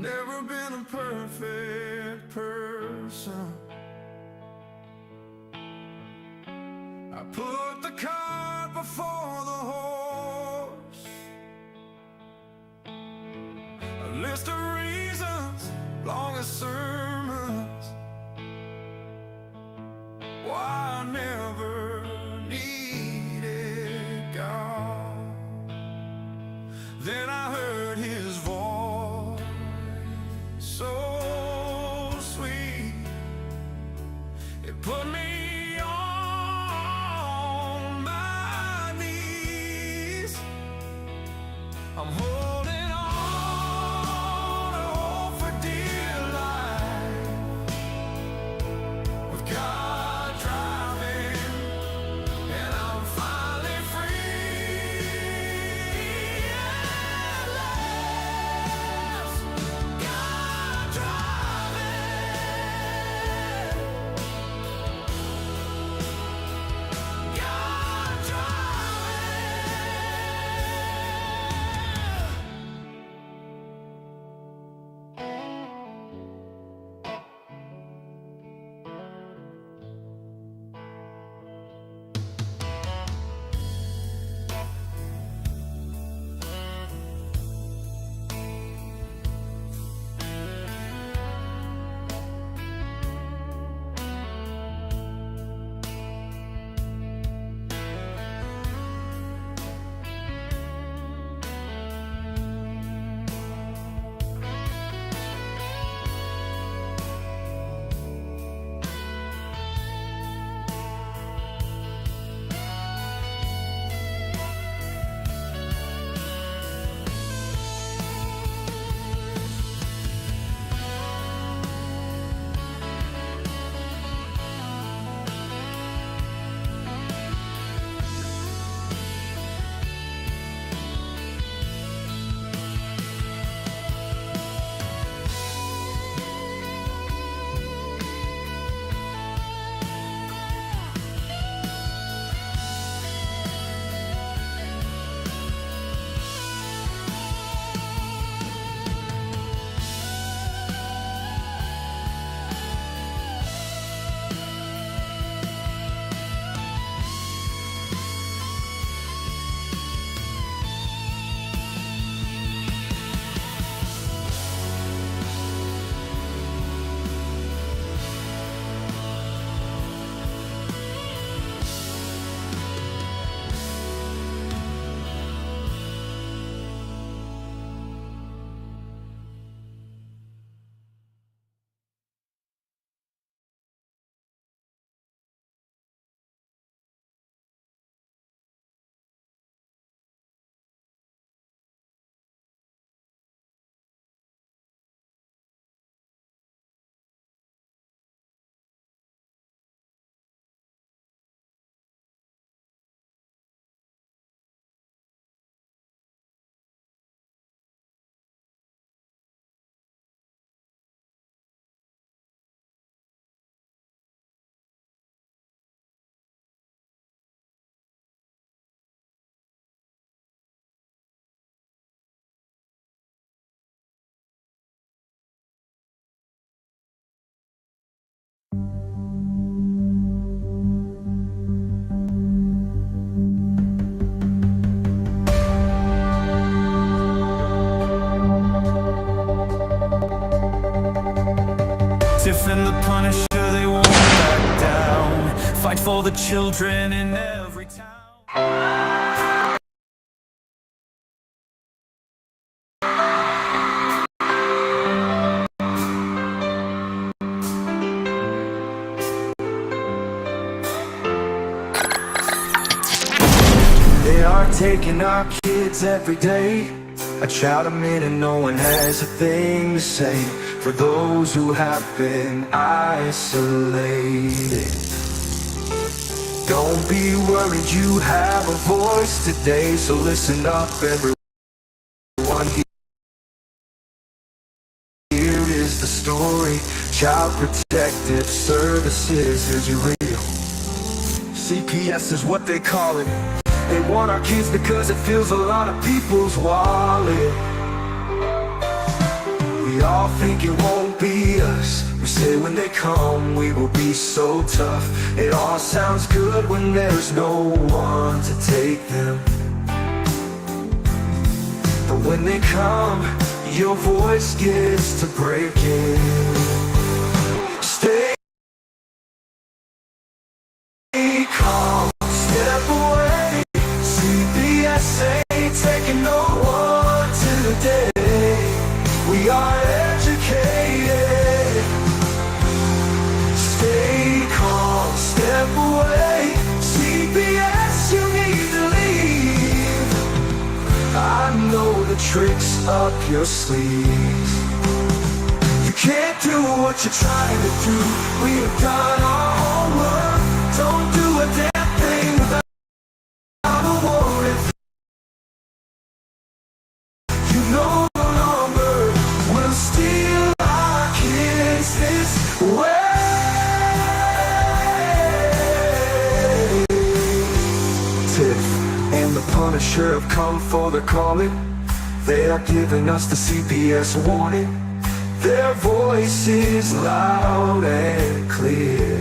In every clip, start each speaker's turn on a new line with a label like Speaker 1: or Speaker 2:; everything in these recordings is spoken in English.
Speaker 1: Never been a perfect person. I put the cart before the horse. A list of reasons, long as sermons, why I never needed God. Then I heard His voice, so sweet, it put me on my knees. I'm holding on to hope for dear life, with God driving, and I'm finally free at last. God driving, God Tiff and the Punisher, they won't back down. Fight for the children in every town. They are taking our kids every day. I shout them in and no one has a thing to say. For those who have been isolated, don't be worried, you have a voice today. So listen up everyone, here is the story. Child Protective Services is real. CPS is what they call it. They want our kids because it fills a lot of people's wallet. We all all think it won't be us. We say when they come we will be so tough. It all sounds good when there's no one to take them. But when they come, your voice gets to breaking. Stay calm, step away. CPS ain't taking no one today. We are educated. Stay calm, step away. CPS, you need to leave. I know the tricks up your sleeves. You can't do what you're trying to do. We have done our homework. Don't do a damn thing without a warrant. You know the number will steal our kids this way. Tiff and the Punisher have come for the calling. They are giving us the CPS warning. Their voice is loud and clear.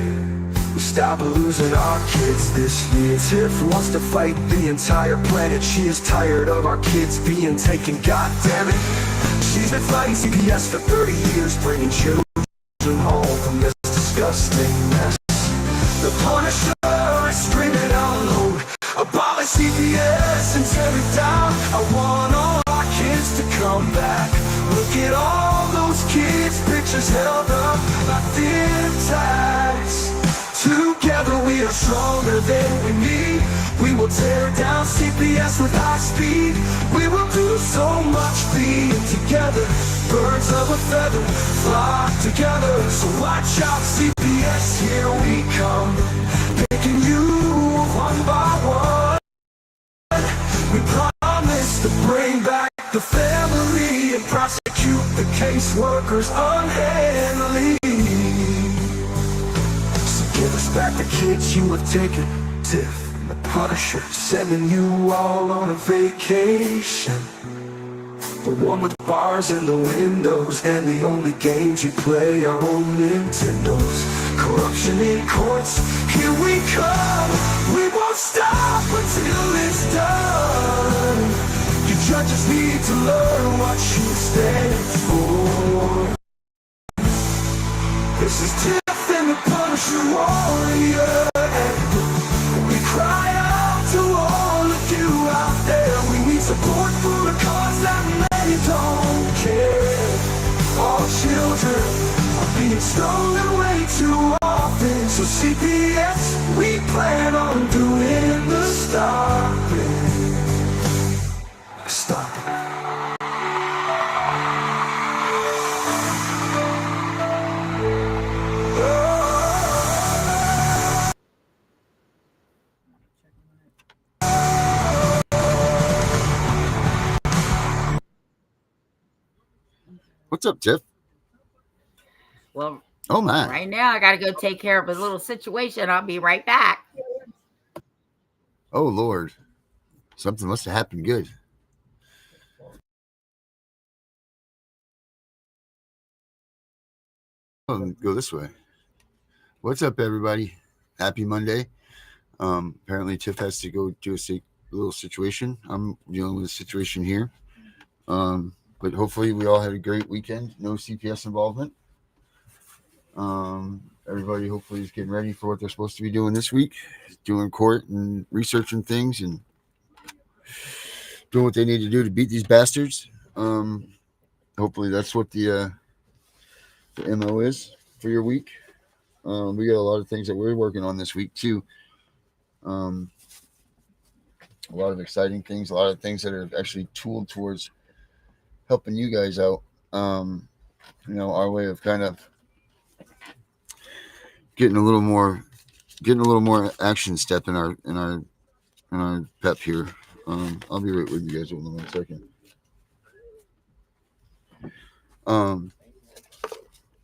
Speaker 1: We stop losing our kids this year. Tiff wants to fight the entire planet. She is tired of our kids being taken, goddammit. She's been fighting CPS for 30 years, bringing children home from this disgusting mess. The Punisher is screaming out loud, abolish CPS and tear it down. I want all our kids to come back. Look at all those kids' pictures held up by thin ties. Together we are stronger than we need. We will tear down CPS with high speed. We will do so much being together. Birds of a feather flock together. So watch out CPS, here we come. Picking you one by one. We promise to bring back the family and prosecute the caseworkers unhandily. Give us back the kids you have taken. Tiff and the Punisher sending you all on a vacation. The one with bars in the windows and the only games you play are on Nintendos. Corruption in courts, here we come. We won't stop until it's done. You judges need to learn what you stand for. This is Tiff and the Punisher warrior. We cry out to all of you out there. We need support for a cause that many don't care. All children are being stolen way too often. So CPS, we plan on doing the stopping. Stop it.
Speaker 2: What's up, Tiff?
Speaker 3: Well,
Speaker 2: oh my!
Speaker 3: Right now I got to go take care of a little situation. I'll be right back.
Speaker 2: Oh Lord, something must have happened good. Go this way. What's up, everybody? Happy Monday. Apparently Tiff has to go do a little situation. I'm dealing with a situation here. But hopefully we all had a great weekend. No CPS involvement. Everybody hopefully is getting ready for what they're supposed to be doing this week, doing court and researching things and doing what they need to do to beat these bastards. Hopefully that's what the MO is for your week. We got a lot of things that we're working on this week too. A lot of exciting things, a lot of things that are actually tooled towards helping you guys out. Our way of kind of getting a little more action step in our pep here. I'll be right with you guys in 1 second.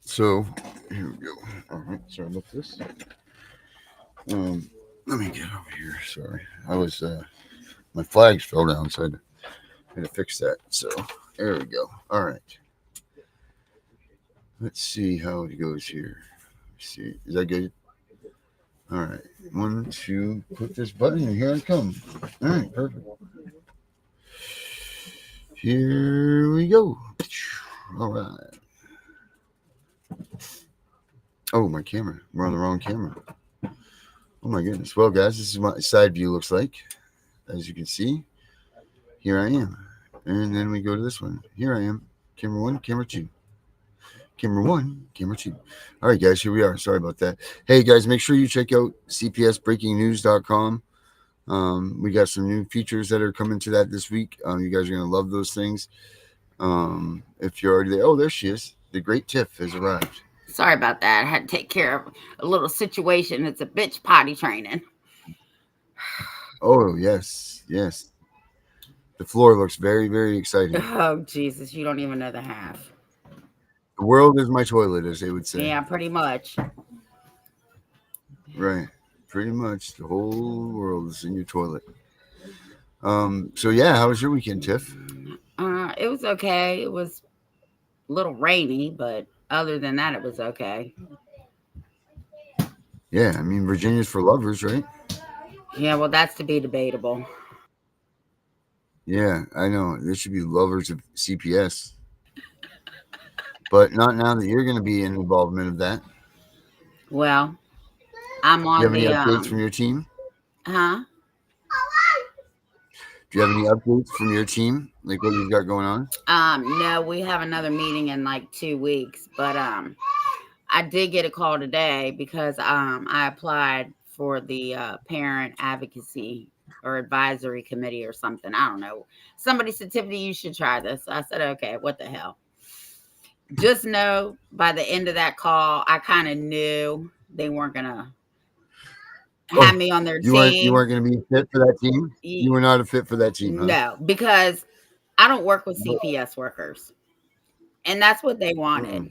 Speaker 2: So here we go. All right, sorry about this. Let me get over here. Sorry, I was my flags fell down, so I had to fix that. So there we go. All right. Let's see how it goes here. Let's see, is that good? All right. One, two, put this button and here I come. All right, perfect. Here we go. All right. Oh, my camera. We're on the wrong camera. Oh my goodness. Well, guys, this is what my side view looks like. As you can see, here I am. And then we go to this one. Here I am. Camera one, camera two. Camera one, camera two. All right, guys, here we are. Sorry about that. Hey, guys, make sure you check out cpsbreakingnews.com. We got some new features that are coming to that this week. You guys are going to love those things. If you're already there, oh, there she is. The great Tiff has arrived.
Speaker 3: Sorry about that. I had to take care of a little situation. It's a bitch potty training.
Speaker 2: Oh, yes, yes. The floor looks very, very exciting.
Speaker 3: Oh, Jesus. You don't even know the half.
Speaker 2: The world is my toilet, as they would say.
Speaker 3: Yeah, pretty much.
Speaker 2: Right. Pretty much the whole world is in your toilet. So yeah, how was your weekend, Tiff?
Speaker 3: It was okay. It was a little rainy, but other than that, it was okay.
Speaker 2: Yeah, I mean Virginia's for lovers, right?
Speaker 3: Yeah, well, that's to be debatable.
Speaker 2: Yeah, I know. There should be lovers of CPS. But not now that you're going to be in involvement of that.
Speaker 3: Well, I'm
Speaker 2: Do you
Speaker 3: on
Speaker 2: have any
Speaker 3: the
Speaker 2: updates from your team?
Speaker 3: huh?
Speaker 2: Do you have any updates from your team? Like what you've got going on?
Speaker 3: No, we have another meeting in like 2 weeks, but I did get a call today because I applied for the parent advocacy or advisory committee or something. I don't know. Somebody said, Tiffany, you should try this. I said, okay, what the hell? Just know by the end of that call, I kind of knew they weren't gonna have me on their
Speaker 2: You
Speaker 3: team.
Speaker 2: weren't going to be fit for that team? You were not a fit for that team, huh?
Speaker 3: No, because I don't work with CPS workers. And that's what they wanted.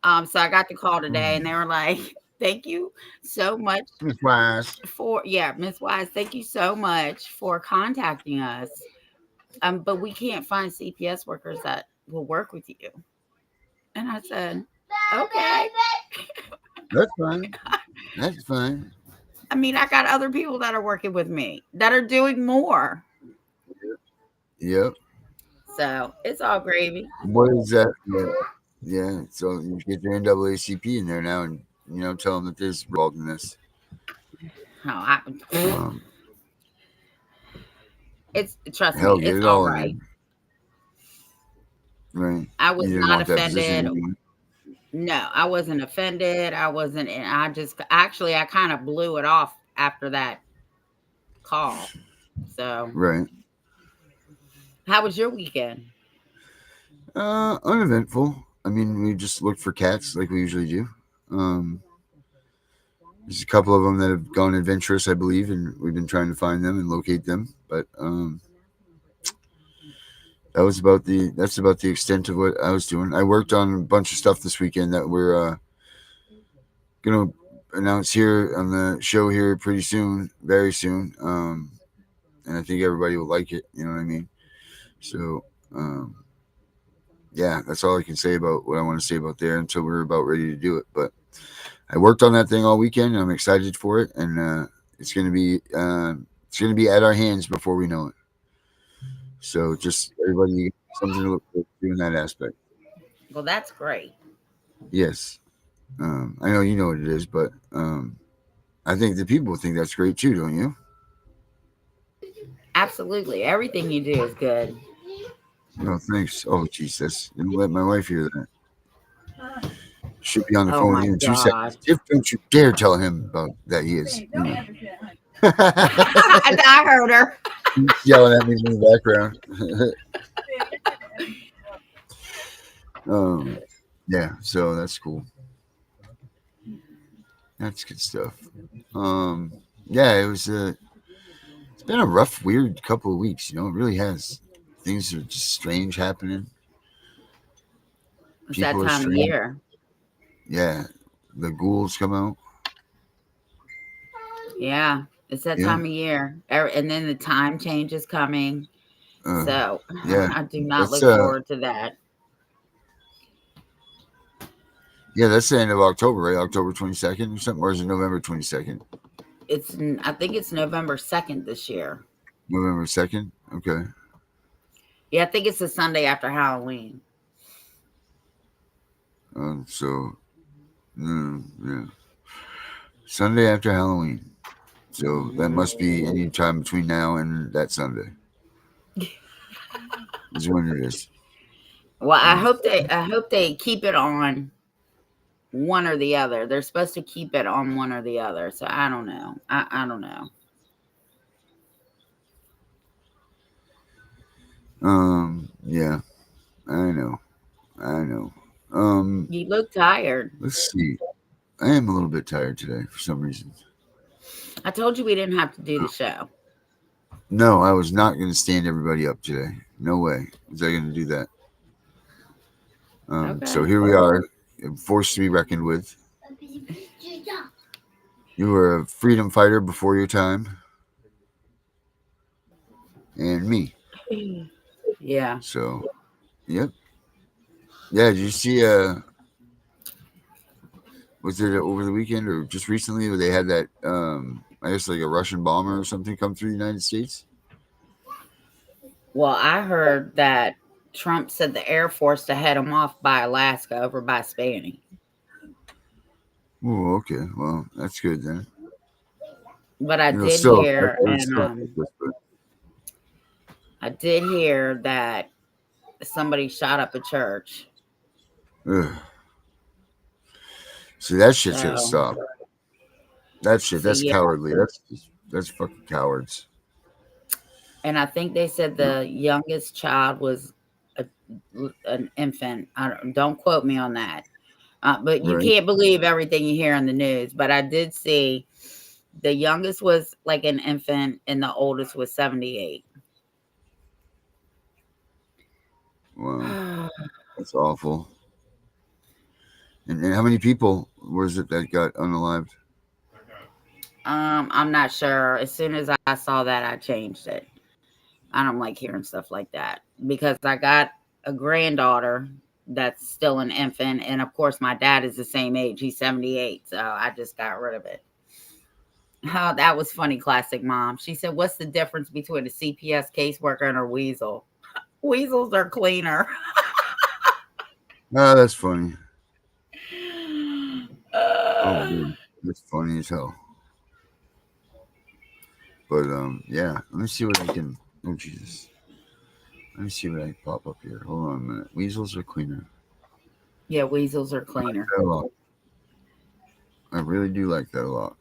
Speaker 3: So I got the call today and they were like, thank you so much
Speaker 2: Miss Wise.
Speaker 3: Miss Wise, thank you so much for contacting us. But we can't find CPS workers that will work with you. And I said, okay.
Speaker 2: That's fine. That's fine.
Speaker 3: I mean, I got other people that are working with me that are doing more.
Speaker 2: Yep.
Speaker 3: So it's all gravy.
Speaker 2: What is that? Yeah. So you get your NAACP in there now and, tell them that there's involved in this.
Speaker 3: It's trust
Speaker 2: hell,
Speaker 3: me,
Speaker 2: get
Speaker 3: it's
Speaker 2: it
Speaker 3: all
Speaker 2: all
Speaker 3: right.
Speaker 2: in. Right.
Speaker 3: I was
Speaker 2: You didn't
Speaker 3: not
Speaker 2: want that position
Speaker 3: offended.
Speaker 2: anymore.
Speaker 3: No, I wasn't offended. I wasn't. And I just actually, I kind of blew it off after that call. So,
Speaker 2: Right.
Speaker 3: how was your weekend?
Speaker 2: Uneventful. I mean, we just looked for cats like we usually do. There's a couple of them that have gone adventurous, I believe, and we've been trying to find them and locate them. But that's about the extent of what I was doing. I worked on a bunch of stuff this weekend that we're gonna announce here on the show here pretty soon, very soon. And I think everybody will like it. You know what I mean? So, yeah, that's all I can say about what I want to say about there until we're about ready to do it. But I worked on that thing all weekend, and I'm excited for it. And it's gonna be at our hands before we know it. So just everybody something to look forward to in that aspect.
Speaker 3: Well, that's great.
Speaker 2: Yes, I know you know what it is, but I think the people think that's great too, don't you?
Speaker 3: Absolutely, everything you do is good.
Speaker 2: No, thanks. Oh, Jesus, don't let my wife hear that. Should be on the
Speaker 3: Oh
Speaker 2: phone
Speaker 3: my
Speaker 2: in 2
Speaker 3: God.
Speaker 2: seconds. If don't you dare tell him about that he is.
Speaker 3: I heard her.
Speaker 2: Yelling at me in the background. Yeah, so that's cool. That's good stuff. Yeah, it's been a rough, weird couple of weeks. It really has. Things are just strange happening.
Speaker 3: It's that time of year.
Speaker 2: Yeah, the ghouls come out.
Speaker 3: Yeah, it's that time of year, and then the time change is coming. So
Speaker 2: yeah,
Speaker 3: I do not look forward to that.
Speaker 2: Yeah, that's the end of October, right? October 22nd or something, or is it November 22nd?
Speaker 3: I think it's November 2nd this year.
Speaker 2: November 2nd. Okay.
Speaker 3: Yeah, I think it's the Sunday after Halloween.
Speaker 2: So yeah, Sunday after Halloween. So that must be any time between now and that Sunday. Is when it is.
Speaker 3: Well, I hope they keep it on one or the other. They're supposed to keep it on one or the other. So I don't know. I don't know.
Speaker 2: Yeah, I know.
Speaker 3: You look tired.
Speaker 2: Let's see. I am a little bit tired today for some reason.
Speaker 3: I told you we didn't have to do the show.
Speaker 2: No, I was not going to stand everybody up today. No way was I going to do that.
Speaker 3: Okay.
Speaker 2: So here we are, forced to be reckoned with. You were a freedom fighter before your time, and me.
Speaker 3: Yeah.
Speaker 2: So, yep. Yeah, did you see? Was it over the weekend or just recently where they had that? I guess like a Russian bomber or something come through the United States.
Speaker 3: Well, I heard that Trump said the Air Force to head him off by Alaska over by Spanny.
Speaker 2: Oh, okay. Well, that's good then.
Speaker 3: But I did
Speaker 2: Still,
Speaker 3: hear,
Speaker 2: it was still
Speaker 3: and I did hear that somebody shot up a church.
Speaker 2: ugh. See, that shit's
Speaker 3: So,
Speaker 2: gonna stop. That shit, that's
Speaker 3: yeah.
Speaker 2: cowardly. That's fucking cowards.
Speaker 3: And I think they said the youngest child was an infant. Don't quote me on that. But you
Speaker 2: Right.
Speaker 3: can't believe everything you hear in the news. But I did see the youngest was like an infant and the oldest was 78.
Speaker 2: Wow. That's awful. And how many people was it that got unalived?
Speaker 3: I'm not sure. As soon as I saw that, I changed it. I don't like hearing stuff like that because I got a granddaughter that's still an infant. And of course, my dad is the same age. He's 78. So I just got rid of it. Oh, that was funny, classic mom. She said, "What's the difference between a CPS caseworker and a weasel? Weasels are cleaner."
Speaker 2: Ah, that's funny. Oh,
Speaker 3: Uh,
Speaker 2: dude, that's funny as hell. But yeah. Let me see what I can. Oh Jesus. Let me see what I can pop up here. Hold on a minute. Weasels are cleaner.
Speaker 3: yeah, weasels are cleaner.
Speaker 2: I like that a lot. I really do like that a lot.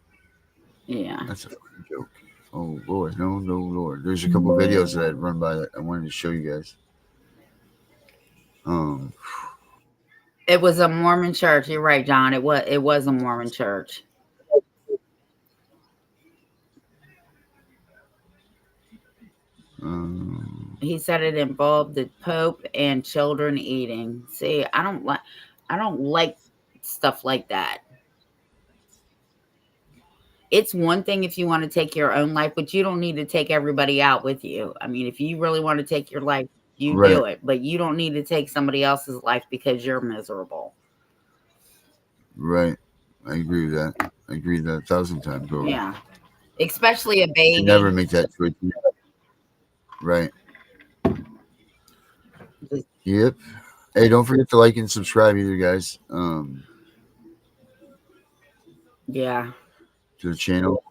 Speaker 3: Yeah.
Speaker 2: That's a funny joke. Oh Lord, no, Lord. There's a couple videos that I'd run by that I wanted to show you guys.
Speaker 3: It was a Mormon church. You're right, John. It was a Mormon church. He said it involved the Pope and children eating. See, I don't like stuff like that. It's one thing if you want to take your own life, but you don't need to take everybody out with you. I mean, if you really want to take your life, you
Speaker 2: Right.
Speaker 3: do it, but you don't need to take somebody else's life because you're miserable.
Speaker 2: Right. I agree with that. I agree with that 1,000 times over.
Speaker 3: Yeah. Especially a
Speaker 2: You
Speaker 3: baby.
Speaker 2: never make that choice. Right. Yep. Hey, don't forget to like and subscribe either, guys.
Speaker 3: Yeah.
Speaker 2: To the channel.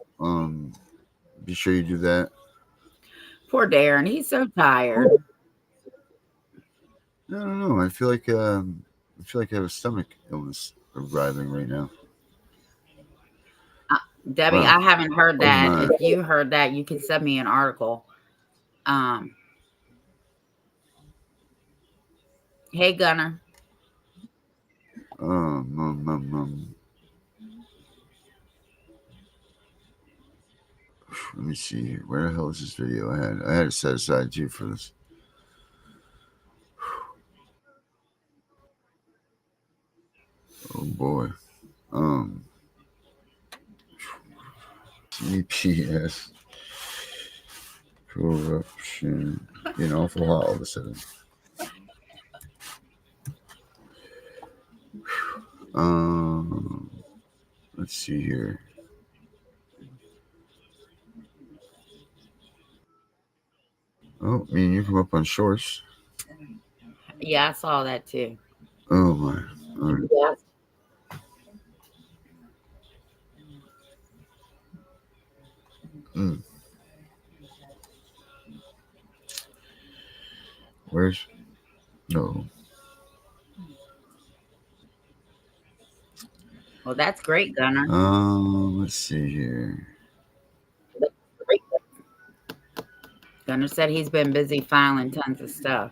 Speaker 2: Be sure you do that.
Speaker 3: Poor Darren. He's so tired.
Speaker 2: I don't know. I feel like I have a stomach illness arriving right now.
Speaker 3: Debbie,
Speaker 2: Wow.
Speaker 3: I haven't heard that.
Speaker 2: my.
Speaker 3: If you heard that, you can send me an article. Hey, Gunner.
Speaker 2: Let me see here. Where the hell is this video? I had it set aside too for this. Oh boy. CPS corruption. Getting awful hot all of a sudden. Let's see here. Oh, me and you come up on shorts.
Speaker 3: Yeah, I saw that too.
Speaker 2: Oh my. All right.
Speaker 3: Yeah.
Speaker 2: Mm. Where's no?
Speaker 3: Well, that's great, Gunner.
Speaker 2: Let's see here.
Speaker 3: Gunner said he's been busy filing tons of stuff.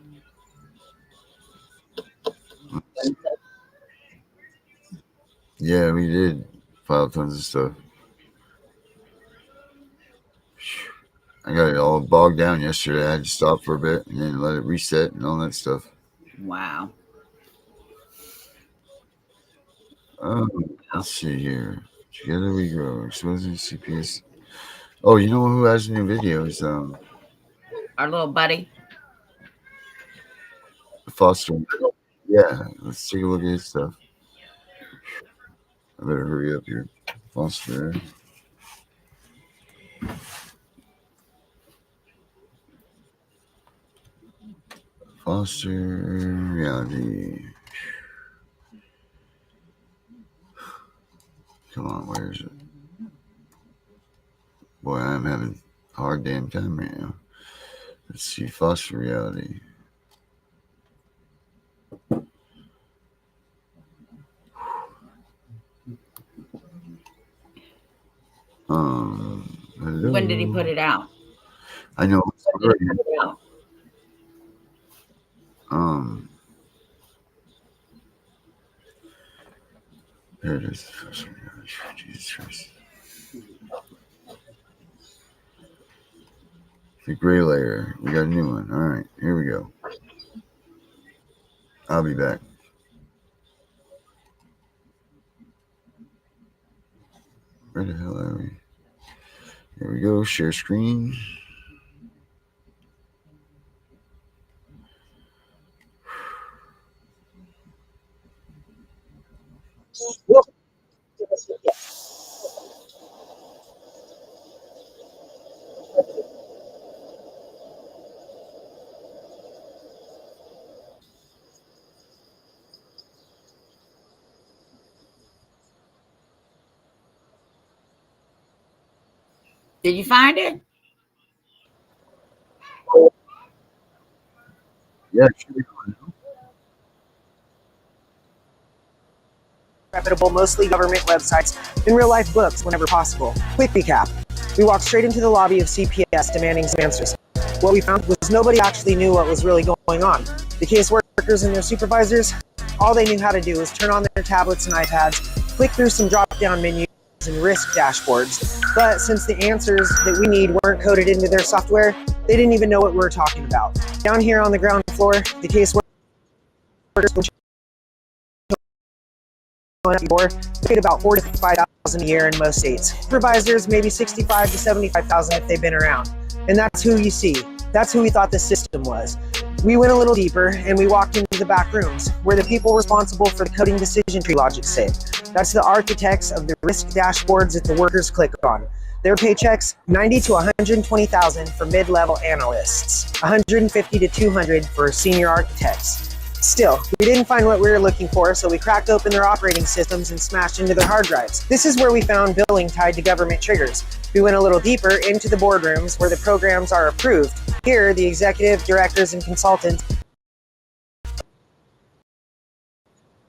Speaker 2: Yeah, we did file tons of stuff. I got it all bogged down yesterday. I had to stop for a bit and then let it reset and all that stuff.
Speaker 3: Wow.
Speaker 2: Let's see here. Together we grow. Exposing CPS. Oh, you know who has new videos?
Speaker 3: Our little buddy.
Speaker 2: Foster. Yeah, let's take a look at his stuff. I better hurry up here. Foster. Foster reality. Come on, where is it? Boy, I'm having a hard damn time right now. Let's see, Foster reality. Hello.
Speaker 3: When did he put it out?
Speaker 2: I know.
Speaker 3: When did he put it out?
Speaker 2: There it is. Jesus Christ. The gray layer. We got a new one. All right, here we go. I'll be back. Where the hell are we? Here we go. Share screen.
Speaker 3: Did you find it?
Speaker 2: Yeah,
Speaker 4: reputable, mostly government websites, and real-life books whenever possible. Quick recap. We walked straight into the lobby of CPS demanding some answers. What we found was nobody actually knew what was really going on. The case workers and their supervisors, all they knew how to do was turn on their tablets and iPads, click through some drop-down menus and risk dashboards. But since the answers that we need weren't coded into their software, they didn't even know what we were talking about. Down here on the ground floor, the case workers paid about $4,000 to $5,000 a year in most states. Supervisors, maybe $65,000 to $75,000 if they've been around. And that's who you see. That's who we thought the system was. We went a little deeper and we walked into the back rooms where the people responsible for the coding decision tree logic sit. That's the architects of the risk dashboards that the workers click on. Their paychecks, $90,000 to $120,000 for mid-level analysts, $150,000 to $200,000 for senior architects. Still, we didn't find what we were looking for, so we cracked open their operating systems and smashed into their hard drives. This is where we found billing tied to government triggers. We went a little deeper into the boardrooms where the programs are approved. Here, the executive, directors, and consultants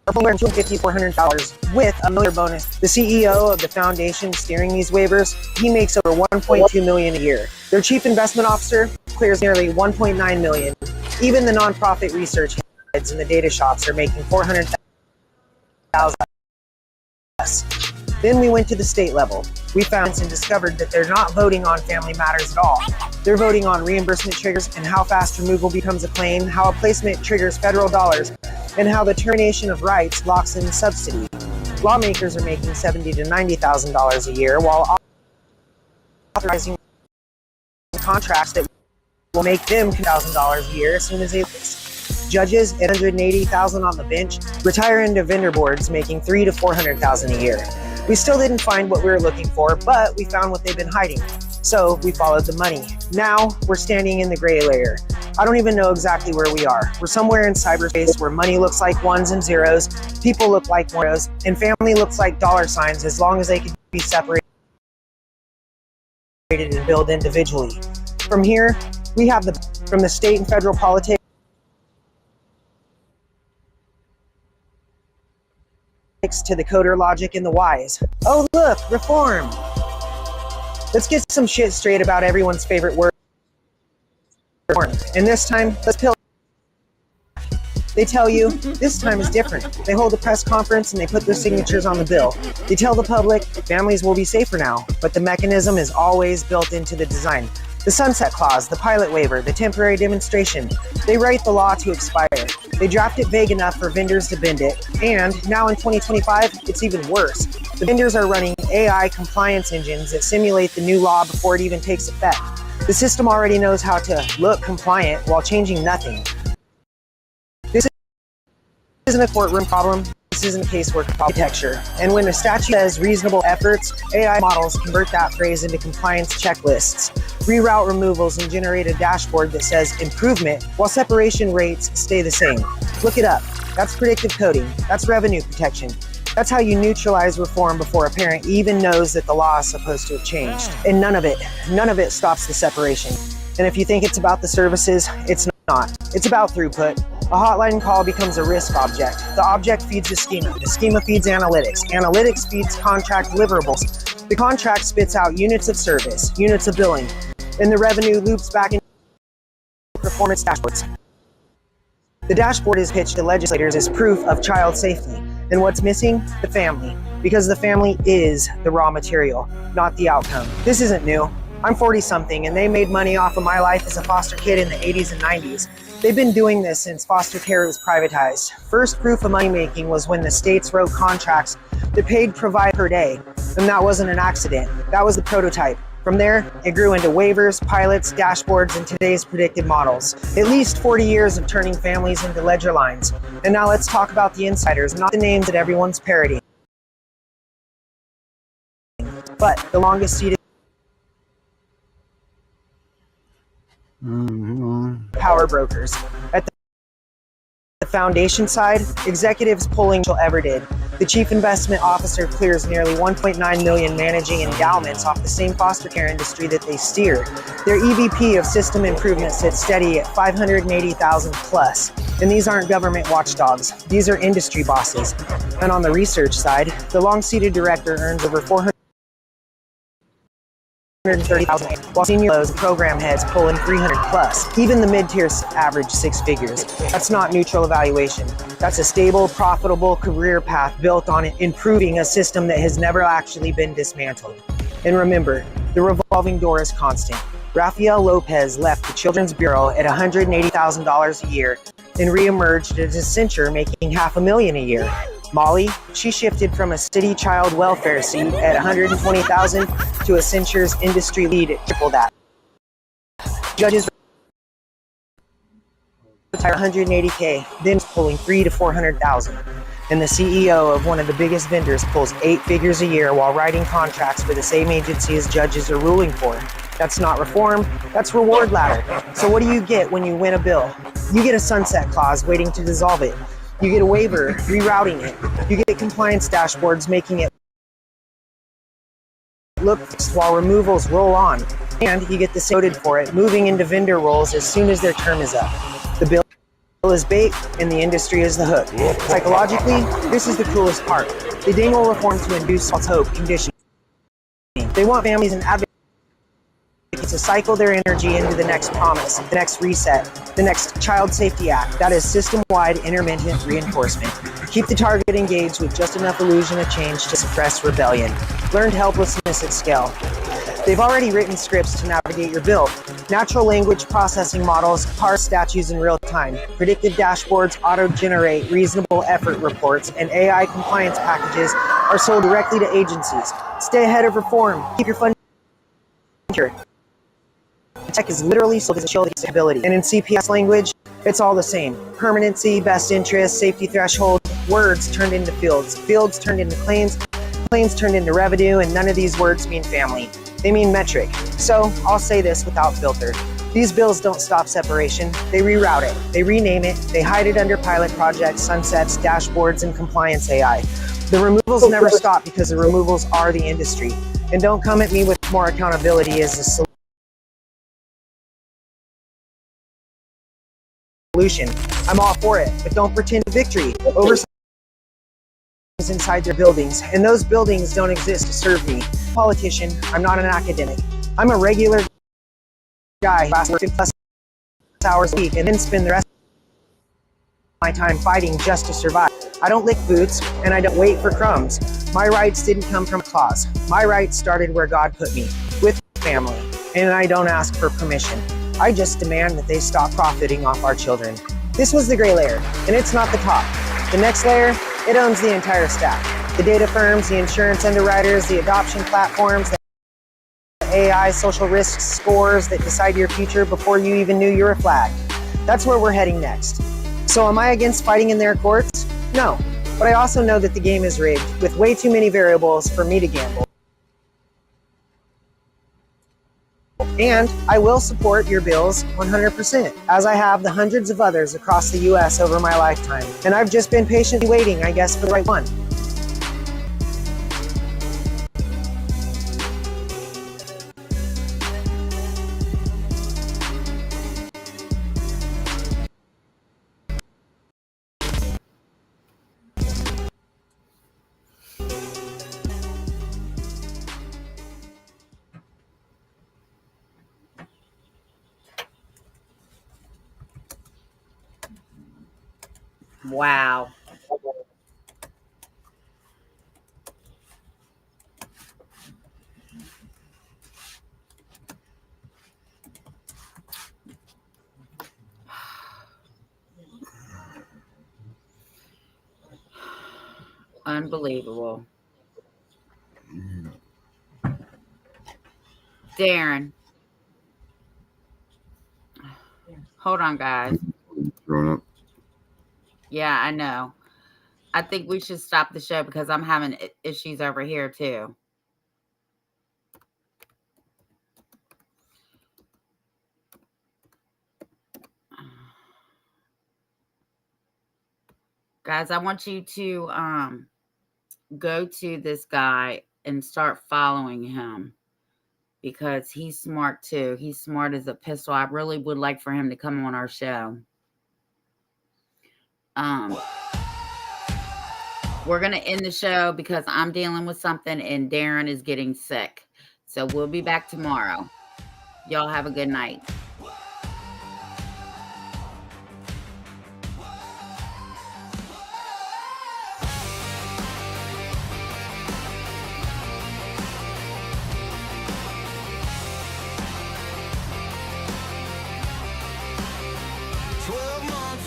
Speaker 4: are pulling $250,000 to $400,000 with a $1 million bonus. The CEO of the foundation steering these waivers, he makes over $1.2 million a year. Their chief investment officer clears nearly $1.9 million. Even the nonprofit research heads in the data shops are making $400,000 less. Then we went to the state level. We found and discovered that they're not voting on family matters at all. They're voting on reimbursement triggers and how fast removal becomes a claim, how a placement triggers federal dollars, and how the termination of rights locks in subsidy. Lawmakers are making $70,000 to $90,000 a year while authorizing contracts that will make them $1,000 a year as soon as they judges at $180,000 on the bench retire into vendor boards making $300,000 to $400,000 a year. We still didn't find what we were looking for, but we found what they've been hiding. So we followed the money. Now we're standing in the gray layer. I don't even know exactly where we are. We're somewhere in cyberspace where money looks like ones and zeros, people look like zeros, and family looks like dollar signs as long as they can be separated and build individually. From here, we have from the state and federal politics to the coder logic and the whys. Oh look, reform! Let's get some shit straight about everyone's favorite word. And this time, let's peel. They tell you, this time is different. They hold a press conference and they put their signatures on the bill. They tell the public, families will be safer now, but the mechanism is always built into the design. The sunset clause, the pilot waiver, the temporary demonstration. They write the law to expire. They draft it vague enough for vendors to bend it. And now in 2025, it's even worse. The vendors are running AI compliance engines that simulate the new law before it even takes effect. The system already knows how to look compliant while changing nothing. This isn't a courtroom problem. This isn't a casework architecture. And when a statute says reasonable efforts, AI models convert that phrase into compliance checklists, reroute removals, and generate a dashboard that says improvement while separation rates stay the same. Look it up. That's predictive coding. That's revenue protection. That's how you neutralize reform before a parent even knows that the law is supposed to have changed. And none of it stops the separation. And if you think it's about the services, it's not. It's about throughput. A hotline call becomes a risk object. The object feeds the schema feeds analytics. Analytics feeds contract deliverables. The contract spits out units of service, units of billing, and the revenue loops back into performance dashboards. The dashboard is pitched to legislators as proof of child safety. And what's missing? The family. Because the family is the raw material, not the outcome. This isn't new. I'm 40-something, and they made money off of my life as a foster kid in the 80s and 90s. They've been doing this since foster care was privatized. First proof of money making was when the states wrote contracts that paid provide per day. And that wasn't an accident. That was the prototype. From there, it grew into waivers, pilots, dashboards, and today's predictive models. At least 40 years of turning families into ledger lines. And now let's talk about the insiders, not the names that everyone's parodying, but the longest seated power brokers. At the foundation side, executives pulling ever did. The chief investment officer clears nearly 1.9 million managing endowments off the same foster care industry that they steer. Their EVP of system improvement sits steady at 580,000 plus. And these aren't government watchdogs. These are industry bosses. And on the research side, the long-seated director earns over 430,000, while senior lows and program heads pull in 300 plus. Even the mid-tiers average 6 figures. That's not neutral evaluation. That's a stable, profitable career path built on improving a system that has never actually been dismantled. And remember, the revolving door is constant. Rafael Lopez left the Children's Bureau at $180,000 a year and reemerged as Accenture making $500,000 a year. Molly, she shifted from a city child welfare seat at $120,000 to Accenture's industry lead at triple that. Judges retire $180K, then pulling $300,000 to $400,000. And the CEO of one of the biggest vendors pulls 8 figures a year while writing contracts for the same agency as judges are ruling for. That's not reform, that's reward ladder. So what do you get when you win a bill? You get a sunset clause waiting to dissolve it. You get a waiver, rerouting it. You get compliance dashboards, making it look fixed while removals roll on. And you get the coded for it, moving into vendor roles as soon as their term is up. The bill is bait, and the industry is the hook. Psychologically, this is the coolest part. They dangle reform to induce false hope conditioning. They want families and advocates to cycle their energy into the next promise, the next reset, the next Child Safety Act. That is system-wide intermittent reinforcement. Keep the target engaged with just enough illusion of change to suppress rebellion. Learned helplessness at scale. They've already written scripts to navigate your bill. Natural language processing models parse statutes in real time. Predictive dashboards auto-generate reasonable effort reports, and AI compliance packages are sold directly to agencies. Stay ahead of reform. Keep your funding secure. Tech is literally sold as a shield against stability. And in CPS language, It's all the same. Permanency, best interest, safety threshold, words turned into fields, fields turned into claims, claims turned into revenue, and none of these words mean family. They mean metric. So I'll say this without filter. These bills don't stop separation. They reroute it. They rename it. They hide it under pilot projects, sunsets, dashboards, and compliance AI. The removals never stop because the removals are the industry. And don't come at me with more accountability as a solution. I'm all for it, but don't pretend victory. Oversight is inside their buildings, and those buildings don't exist to serve me. Politician, I'm not an academic. I'm a regular guy who lasts 50+ hours a week and then spend the rest of my time fighting just to survive. I don't lick boots, and I don't wait for crumbs. My rights didn't come from applause. My rights started where God put me, with family, and I don't ask for permission. I just demand that they stop profiting off our children. This was the gray layer, and it's not the top. The next layer, it owns the entire stack. The data firms, the insurance underwriters, the adoption platforms, the AI social risk scores that decide your future before you even knew you were flagged. That's where we're heading next. So am I against fighting in their courts? No, but I also know that the game is rigged, with way too many variables for me to gamble. And I will support your bills 100%, as I have the hundreds of others across the US over my lifetime. And I've just been patiently waiting, I guess, for the right one.
Speaker 3: Wow. Unbelievable. Darren. Hold on, guys.
Speaker 2: Growing up.
Speaker 3: Yeah, I know. I think we should stop the show because I'm having issues over here too. Guys, I want you to go to this guy and start following him because he's smart too. He's smart as a pistol. I really would like for him to come on our show. We're going to end the show because I'm dealing with something and Darren is getting sick. So we'll be back tomorrow. Y'all have a good night.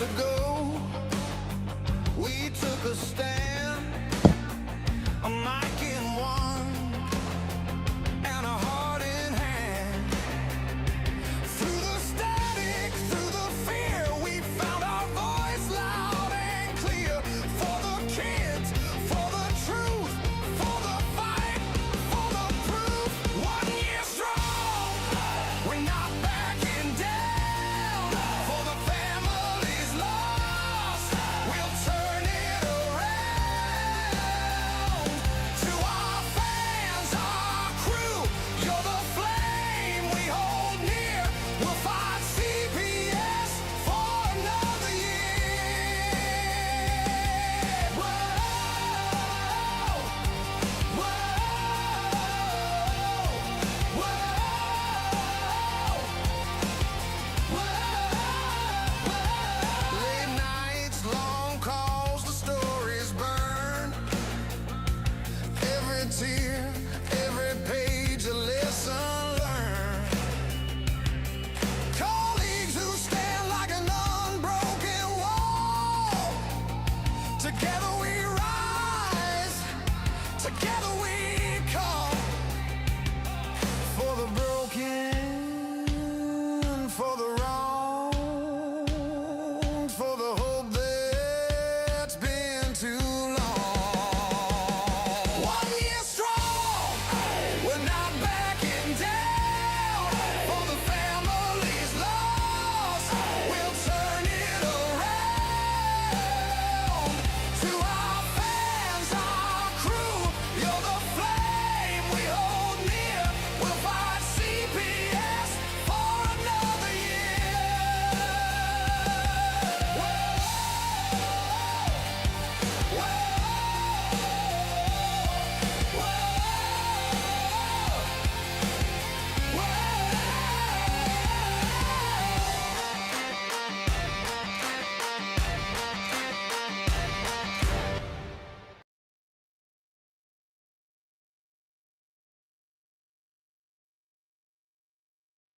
Speaker 1: Ago, we took a stand, a mic in one and a heart in hand. Through the static, through the fear, we found our voice loud and clear. For the kids, for the truth, for the fight, for the proof. 1 year strong, we're not backing down. For the families lost, we'll turn it around. To our fans, our crew, you're the flame we hold near. We'll fight CPS for another year. Whoa, whoa, whoa. Late nights, long calls, the stories burn. Every tear, every page, a lesson learned. Colleagues who stand like an unbroken wall. Together